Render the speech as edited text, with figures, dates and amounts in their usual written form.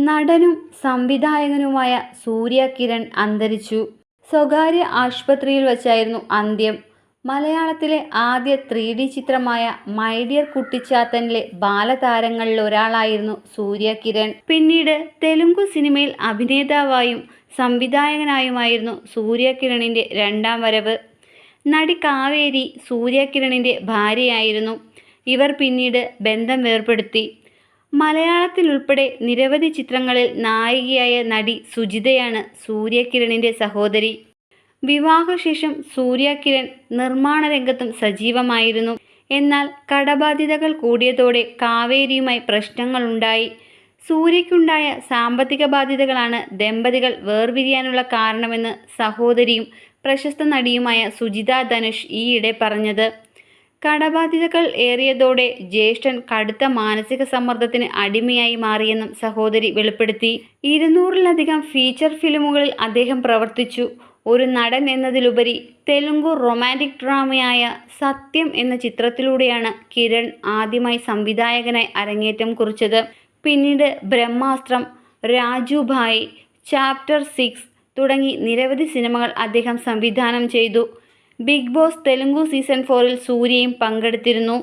നടനും സംവിധായകനുമായ സൂര്യ കിരൺ അന്തരിച്ചു. സ്വകാര്യ ആശുപത്രിയിൽ വച്ചായിരുന്നു അന്ത്യം. മലയാളത്തിലെ ആദ്യ 3D ചിത്രമായ മൈ ഡിയർ കുട്ടിച്ചാത്തനിലെ ബാലതാരങ്ങളിലൊരാളായിരുന്നു സൂര്യ കിരൺ. പിന്നീട് തെലുങ്കു സിനിമയിൽ അഭിനേതാവായും സംവിധായകനായുമായിരുന്നു സൂര്യ കിരണിൻ്റെ രണ്ടാം വരവ്. നടി കാവേരി സൂര്യ കിരണിൻ്റെ ഭാര്യയായിരുന്നു. ഇവർ പിന്നീട് ബന്ധം വേർപെടുത്തി. മലയാളത്തിലുൾപ്പെടെ നിരവധി ചിത്രങ്ങളിൽ നായികയായ നടി സുജിതയാണ് സൂര്യ കിരണിൻ്റെ സഹോദരി. വിവാഹശേഷം സൂര്യ കിരൺ നിർമ്മാണ രംഗത്തും സജീവമായിരുന്നു. എന്നാൽ കടബാധ്യതകൾ കൂടിയതോടെ കാവേരിയുമായി പ്രശ്നങ്ങളുണ്ടായി. സൂര്യയ്ക്കുണ്ടായ സാമ്പത്തിക ബാധ്യതകളാണ് ദമ്പതികൾ വേർപിരിയാനുള്ള കാരണമെന്ന് സഹോദരിയും പ്രശസ്ത നടിയുമായ സുജിത ധനുഷ് ഈയിടെ പറഞ്ഞത്. കടബാധ്യതകൾ ഏറിയതോടെ ജ്യേഷ്ഠൻ കടുത്ത മാനസിക സമ്മർദ്ദത്തിന് അടിമയായി മാറിയെന്നും സഹോദരി വെളിപ്പെടുത്തി. 200-ലധികം ഫീച്ചർ ഫിലിമുകളിൽ അദ്ദേഹം പ്രവർത്തിച്ചു. ഒരു നടൻ എന്നതിലുപരി തെലുങ്കു റൊമാൻറ്റിക് ഡ്രാമയായ സത്യം എന്ന ചിത്രത്തിലൂടെയാണ് കിരൺ ആദ്യമായി സംവിധായകനായി അരങ്ങേറ്റം കുറിച്ചത്. പിന്നീട് ബ്രഹ്മാസ്ത്രം, രാജു ഭായ്, ചാപ്റ്റർ 6 തുടങ്ങി നിരവധി സിനിമകൾ അദ്ദേഹം സംവിധാനം ചെയ്തു. ബിഗ് ബോസ് തെലുങ്കു സീസൺ 4-ൽ സൂര്യയും പങ്കെടുത്തിരുന്നു.